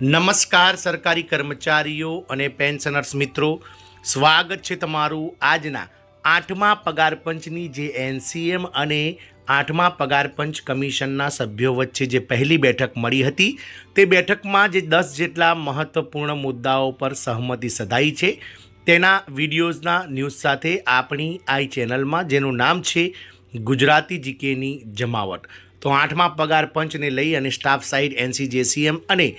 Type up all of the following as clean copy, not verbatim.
નમસ્કાર સરકારી કર્મચારીઓ અને પેન્શનર્સ મિત્રો, સ્વાગત છે તમારું આજના 8મા પગાર પંચની જે એનસીએમ અને 8મા પગાર પંચ કમિશનના સભ્યો વચ્ચે જે પહેલી બેઠક મળી હતી તે બેઠકમાં જે 10 જેટલા મહત્વપૂર્ણ મુદ્દાઓ પર સહમતિ સધાઈ છે તેના વિડીયોઝના ન્યૂઝ સાથે આપણી આ ચેનલમાં જેનું નામ છે ગુજરાતી જીકેની જમાવટ. તો 8મા પગાર પંચને લઈ અને સ્ટાફ સાઇડ એનસીજેસીએમ અને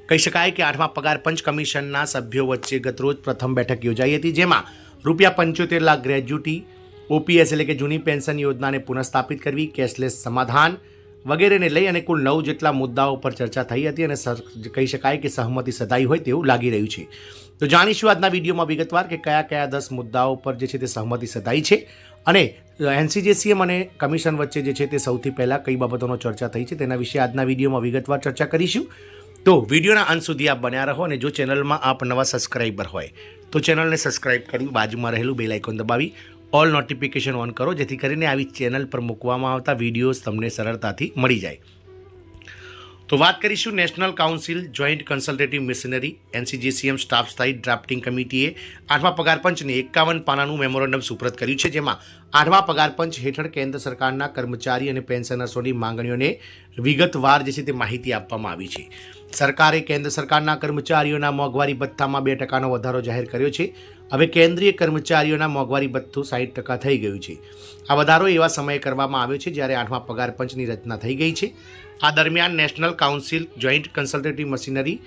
કહી શકાય કે 8મા પગાર પંચ કમિશનના સભ્યો વચ્ચે ગતરોજ પ્રથમ બેઠક યોજાઈ હતી, જેમાં ₹75 લાખ ગ્રેજ્યુટી, ઓપીએસ એટલે કે જૂની પેન્શન યોજનાને પુનઃસ્થાપિત કરવી, કેશલેસ સમાધાન વગેરેને લઈ અને કુલ 9 જેટલા મુદ્દાઓ પર ચર્ચા થઈ હતી અને કહી શકાય કે સહમતિ સધાઈ હોય તેવું લાગી રહ્યું છે. તો જાણીશું આજના વિડીયોમાં વિગતવાર કે કયા કયા 10 મુદ્દાઓ પર જે છે તે સહમતિ સધાઈ છે અને એનસીજેસીએમ અને કમિશન વચ્ચે જે છે તે સૌથી પહેલાં કઈ બાબતોનો ચર્ચા થઈ છે તેના વિશે આજના વિડીયોમાં વિગતવાર ચર્ચા કરીશું. તો વિડીયોના અંત સુધી આપ બન્યા રહો અને જો ચેનલમાં આપ નવા સબસ્ક્રાઈબર હોય તો ચેનલને સબસ્ક્રાઈબ કરી બાજુમાં રહેલું બેલ આઇકોન દબાવી ઓલ નોટિફિકેશન ઓન કરો, જેથી કરીને આવી ચેનલ પર મૂકવામાં આવતા વિડીયોઝ તમને સરળતાથી મળી જાય. તો વાત કરીશું national council joint consultative machinery NCJCM staff side drafting કમિટીએ 8મા પગાર પંચને 51 પાનાનું મેમોરેન્ડમ સુપ્રત કર્યું છે, જેમાં 8મા પગાર પંચ હેઠળ કેન્દ્ર સરકારના કર્મચારી અને પેન્શનર્સોની માંગણીઓને વિગતવાર જે છે તે માહિતી આપવામાં આવી છે. સરકારે કેન્દ્ર સરકારના કર્મચારીઓના મોંઘવારી ભથ્થામાં 2% વધારો જાહેર કર્યો છે. હવે કેન્દ્રીય કર્મચારીઓના મોંઘવારી ભથ્થું 60% થઈ ગયું છે. આ વધારો એવા સમયે કરવામાં આવ્યો છે જ્યારે 8મા પગાર પંચની રચના થઈ ગઈ છે. આ દરમિયાન national council joint consultative machinery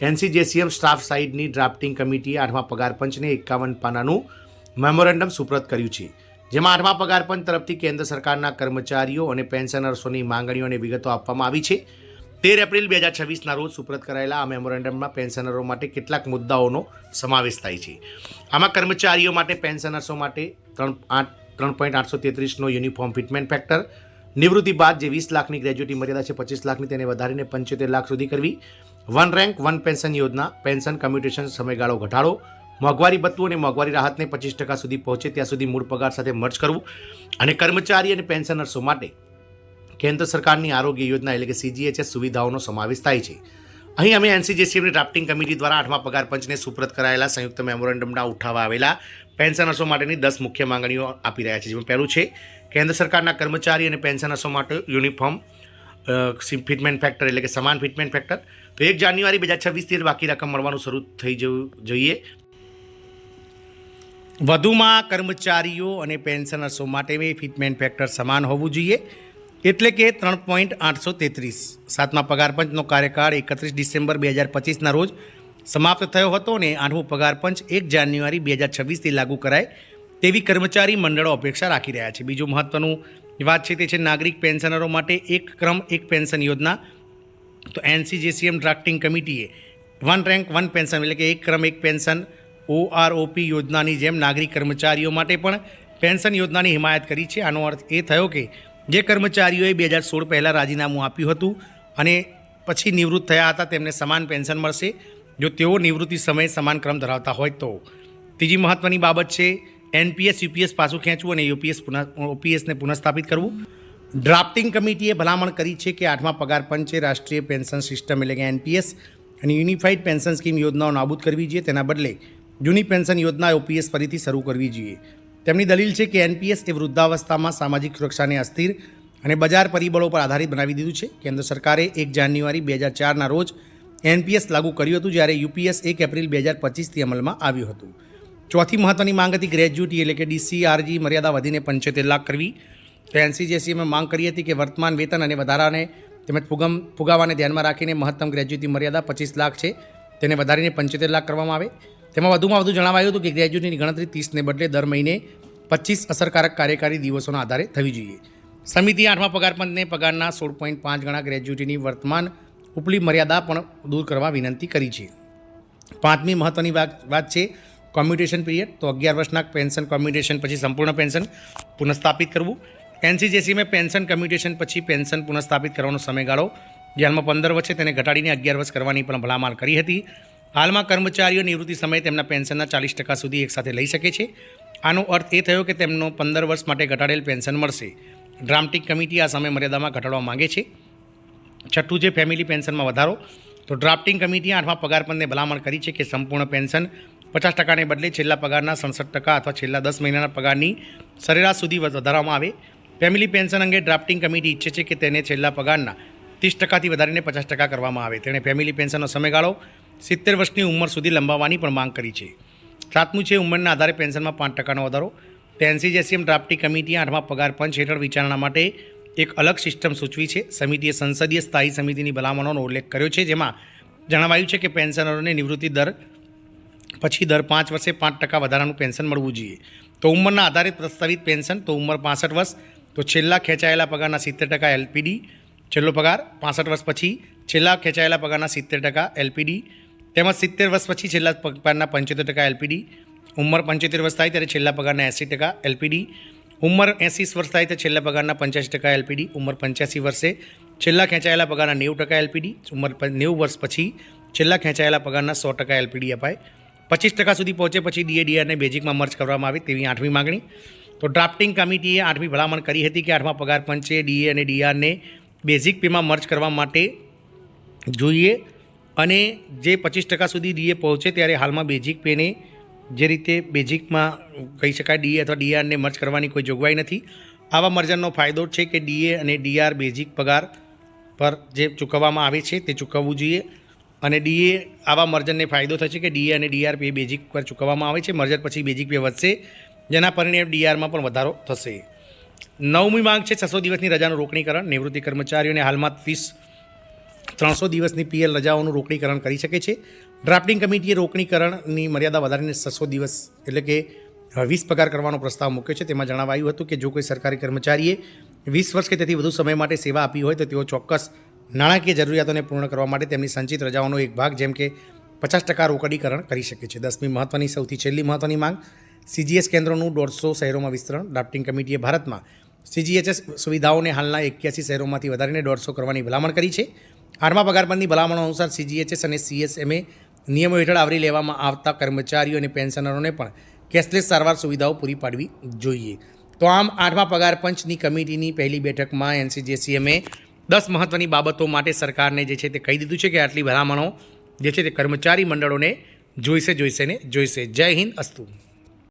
NCJCM staff સાઇડની ડ્રાફ્ટિંગ કમિટીએ 8મા પગાર પંચને 51 પાનાનું મેમોરેન્ડમ સુપ્રત કર્યું છે, જેમાં 8મા પગાર પંચ તરફથી કેન્દ્ર સરકારના કર્મચારીઓ અને પેન્શનર્સોની માંગણીઓને વિગતો આપવામાં આવી છે. 13 એપ્રિલ 2026ના રોજ સુપ્રત કરાયેલા આ મેમોરેન્ડમમાં પેન્શનરો માટે કેટલાક મુદ્દાઓનો સમાવેશ થાય છે. આમાં કર્મચારીઓ માટે પેન્શનર્સો માટે 3.833નો યુનિફોર્મ ફિટમેન્ટ ફેક્ટર, નિવૃત્તિ બાદ જે 20 લાખની ગ્રેજ્યુટી મર્યાદા છે 25 લાખની તેને વધારીને 75 લાખ સુધી કરવી, વન રેન્ક વન પેન્શન યોજના, પેન્શન કમ્યુટેશન સમયગાળો ઘટાડો, મોંઘવારી ભથ્થું અને મોંઘવારી રાહતને 25% સુધી પહોંચે ત્યાં સુધી મૂળ પગાર સાથે મર્જ કરવું અને કર્મચારી અને પેન્શનર્સો માટે કેન્દ્ર સરકારની આરોગ્ય યોજના એટલે કે સીજીએચએસ સુવિધાઓનો સમાવેશ થાય છે. અહીં અમે એનસીજેસીએમની ડ્રાફ્ટિંગ કમિટી દ્વારા 8મા પગાર પંચને સુપ્રત કરાયેલા સંયુક્ત મેમોરેન્ડમના ઉઠાવવા આવેલા પેન્શનર્સો માટેની 10 મુખ્ય માંગણીઓ આપી રહ્યા છે, જેમાં પહેલું છે કેન્દ્ર સરકારના કર્મચારી અને પેન્શનર્સો માટે યુનિફોર્મ ફિટમેન્ટ ફેક્ટર એટલે કે સમાન ફિટમેન્ટ ફેક્ટર. તો 1 જાન્યુઆરી 2026થી બાકી રકમ મળવાનું શરૂ થઈ જવું જોઈએ. વધુમાં કર્મચારીઓ અને પેન્શનર્સો માટે ફિટમેન્ટ ફેક્ટર સમાન હોવું જોઈએ, એટલે કે 3.833. 7મા પગાર પંચનો કાર્યકાળ 31 ડિસેમ્બર 2025ના રોજ સમાપ્ત થયો હતો અને 8મું પગાર પંચ 1 જાન્યુઆરી 2026થી લાગુ કરાય તેવી કર્મચારી મંડળો અપેક્ષા રાખી રહ્યા છે. બીજું મહત્વનું વાત છે તે છે નાગરિક પેન્શનરો માટે એક ક્રમ એક પેન્શન યોજના. તો એનસીજેસીએમ ડ્રાફ્ટિંગ કમિટીએ વન રેન્ક વન પેન્શન એટલે કે એક ક્રમ એક પેન્શન ઓઆરઓપી યોજનાની જેમ નાગરિક કર્મચારીઓ માટે પણ પેન્શન યોજનાની હિમાયત કરી છે. આનો અર્થ એ થયો કે જે કર્મચારીઓએ 2016 પહેલાં રાજીનામું આપ્યું હતું અને પછી નિવૃત્ત થયા હતા તેમને સમાન પેન્શન મળશે જો તેઓ નિવૃત્તિ સમયે સમાન ક્રમ ધરાવતા હોય તો. ત્રીજી મહત્ત્વની બાબત છે એનપીએસ યુપીએસ પાછું ખેંચવું અને ઓપીએસને પુનઃસ્થાપિત કરવું. ડ્રાફ્ટિંગ કમિટીએ ભલામણ કરી છે કે 8મા પગાર પંચે રાષ્ટ્રીય પેન્શન સિસ્ટમ એટલે કે એનપીએસ અને યુનિફાઈડ પેન્શન સ્કીમ યોજનાઓ નાબૂદ કરવી જોઈએ, તેના બદલે જૂની પેન્શન યોજના ઓપીએસ ફરીથી શરૂ કરવી જોઈએ. તેમની દલીલ છે કે એનપીએસ એ વૃદ્ધાવસ્થામાં સામાજિક સુરક્ષાને અસ્થિર અને બજાર પરિબળો પર આધારિત બનાવી દીધું છે. કેન્દ્ર સરકારે 1 જાન્યુઆરી 2004ના રોજ એનપીએસ લાગુ કર્યું હતું, જ્યારે યુપીએસ 1 એપ્રિલ 2025થી અમલમાં આવ્યું હતું. ચોથી મહત્ત્વની માંગ હતી ગ્રેજ્યુટી એટલે કે ડીસીઆરજી મર્યાદા વધીને 75 લાખ કરવી. તો એનસીજેસીએમે માંગ કરી હતી કે વર્તમાન વેતન અને વધારાને તેમજ ફુગાવાને ધ્યાનમાં રાખીને મહત્તમ ગ્રેજ્યુટી મર્યાદા 25 લાખ છે તેને વધારીને 75 લાખ કરવામાં આવે. તેમાં વધુ જણાવાયું હતું કે ગ્રેજ્યુટીની ગણતરી 30ને બદલે દર મહિને 25 અસરકારક કાર્યકારી દિવસોના આધારે થવી જોઈએ. સમિતિએ 8મા પગાર પંચને પગારના 16.5 ગણા ગ્રેજ્યુટીની વર્તમાન ઉપલી મર્યાદા પણ દૂર કરવા વિનંતી કરી છે. 5મી મહત્ત્વની વાત છે કોમ્યુટેશન પીરિયડ. તો 11 વર્ષના પેન્શન કોમ્યુટેશન પછી સંપૂર્ણ પેન્શન પુનઃસ્થાપિત કરવું. એનસીજેસીએમે પેન્શન કોમ્યુટેશન પછી પેન્શન પુનઃસ્થાપિત કરવાનો સમયગાળો જે હાલમાં 15 વર્ષ છે તેને ઘટાડીને 11 વર્ષ કરવાની પણ ભલામણ કરી હતી. હાલમાં કર્મચારીઓ નિવૃત્તિ સમયે તેમના પેન્શનના 40% સુધી એકસાથે લઈ શકે છે. આનો અર્થ એ થયો કે તેમનો 15 વર્ષ માટે ઘટાડેલ પેન્શન મળશે. ડ્રાફ્ટિંગ કમિટી આ સમય મર્યાદામાં ઘટાડવા માંગે છે. છઠ્ઠું છે ફેમિલી પેન્શનમાં વધારો. તો ડ્રાફ્ટિંગ કમિટીએ 8મા પગાર પંચને ભલામણ કરી છે કે સંપૂર્ણ પેન્શન 50%ને બદલે છેલ્લા પગારના 67% અથવા છેલ્લા 10 મહિનાના પગારની સરેરાશ સુધી વધારવામાં આવે. ફેમિલી પેન્શન અંગે ડ્રાફ્ટિંગ કમિટી ઈચ્છે છે કે તેને છેલ્લા પગારના 30%થી વધારીને 50% કરવામાં આવે. તેણે ફેમિલી પેન્શનનો સમયગાળો 70 વર્ષની ઉંમર સુધી લંબાવવાની પણ માંગ કરી છે. 7મું છે ઉંમરના આધારે પેન્શનમાં 5%નો વધારો. તો એનસીજેસીએમ ડ્રાફ્ટિંગ કમિટીએ 8મા પગાર પંચ હેઠળ વિચારણા માટે એક અલગ સિસ્ટમ સૂચવી છે. સમિતિએ સંસદીય સ્થાયી સમિતિની ભલામણોનો ઉલ્લેખ કર્યો છે, જેમાં જણાવાયું છે કે પેન્શનરોને નિવૃત્તિ પછી દર 5 વર્ષે 5% વધારાનું પેન્શન મળવું જોઈએ. તો ઉંમરના આધારે પ્રસ્તાવિત પેન્શન, તો ઉંમર 65 વર્ષ, તો છેલ્લા ખેંચાયેલા પગારના 70% એલપીડી, છેલ્લો પગાર 65 વર્ષ પછી છેલ્લા ખેંચાયેલા પગારના 70% એલપીડી, તેમજ 70 વર્ષ પછી છેલ્લા પગારના 75% એલપીડી, ઉંમર 75 વર્ષ થાય ત્યારે છેલ્લા પગારના 80% એલપીડી, ઉંમર 80 વર્ષ થાય તો છેલ્લા પગારના 85% એલપીડી, ઉંમર 85 વર્ષે છેલ્લા ખેંચાયેલા પગારના 90% એલપીડી, ઉંમર 90 વર્ષ પછી છેલ્લા ખેંચાયેલા પગારના 100% એલપીડી અપાય. 25% સુધી પહોંચે પછી ડીએડીઆરને બેઝિકમાં મર્જ કરવામાં આવે તેવી 8મી માગણી. તો ડ્રાફ્ટિંગ કમિટીએ 8મી ભલામણ કરી હતી કે 8મા પગાર પંચે ડીએ અને ડીઆરને બેઝિક પેમાં મર્જ કરવા માટે જોઈએ, અને જે 25% સુધી ડીએ પહોંચે ત્યારે હાલમાં બેઝિક પેને જે રીતે બેઝિકમાં કહી શકાય ડીએ અથવા ડીઆરને મર્જ કરવાની કોઈ જોગવાઈ નથી. આવા મર્જરનો ફાયદો છે કે ડીએ અને ડીઆર બેઝિક પગાર પર જે ચૂકવવામાં આવે છે તે ચૂકવવું જોઈએ, અને ડીએ આવા મર્જરને ફાયદો થશે કે ડીએ અને ડીઆર પે બેઝિક પર ચૂકવવામાં આવે છે. મર્જર પછી બેઝિક પે વધશે, જેના પરિણામે ડીઆરમાં પણ વધારો થશે. 9મી માંગ છે 600 દિવસની રજાનું રોકડીકરણ. નિવૃત્તિ કર્મચારીઓને હાલમાં 300 દિવસની પીએલ રજાઓનું રોકડીકરણ કરી શકે છે. ડ્રાફ્ટિંગ કમિટીએ રોકડીકરણની મર્યાદા વધારીને 600 દિવસ એટલે કે 20 પગાર કરવાનો પ્રસ્તાવ મૂક્યો છે. તેમાં જણાવાયું હતું કે જો કોઈ સરકારી કર્મચારીએ 20 વર્ષ કે તેથી વધુ સમય માટે સેવા આપી હોય તો તેઓ ચોક્કસ નાણાકીય જરૂરિયાતોને પૂર્ણ કરવા માટે તેમની સંચિત રજાઓનો એક ભાગ જેમ કે 50% રોકડીકરણ કરી શકે છે. 10મી મહત્ત્વની સૌથી છેલ્લી મહત્ત્વની માંગ, સીજીએચ કેન્દ્રોનું 150 શહેરોમાં વિસ્તરણ. ડ્રાફ્ટિંગ કમિટીએ ભારતમાં સીજીએચએસ સુવિધાઓને હાલના 81 શહેરોમાંથી વધારીને 150 કરવાની ભલામણ કરી છે. 8મા પગાર પંચની ભલામણો અનુસાર સીજીએચએસ અને સીએસએમએ નિયમો હેઠળ આવરી લેવામાં આવતા કર્મચારીઓ અને પેન્શનરોને પણ કેશલેસ સારવાર સુવિધાઓ પૂરી પાડવી જોઈએ. તો આમ 8મા પગાર પંચની કમિટીની પહેલી બેઠકમાં એનસીજેસીએમએ 10 મહત્ત્વની બાબતો માટે સરકારને જે છે તે કહી દીધું છે કે આટલી ભલામણો જે છે તે કર્મચારી મંડળોને જોઈશે ને જોઈશે. જય હિન્દ, અસ્તુ.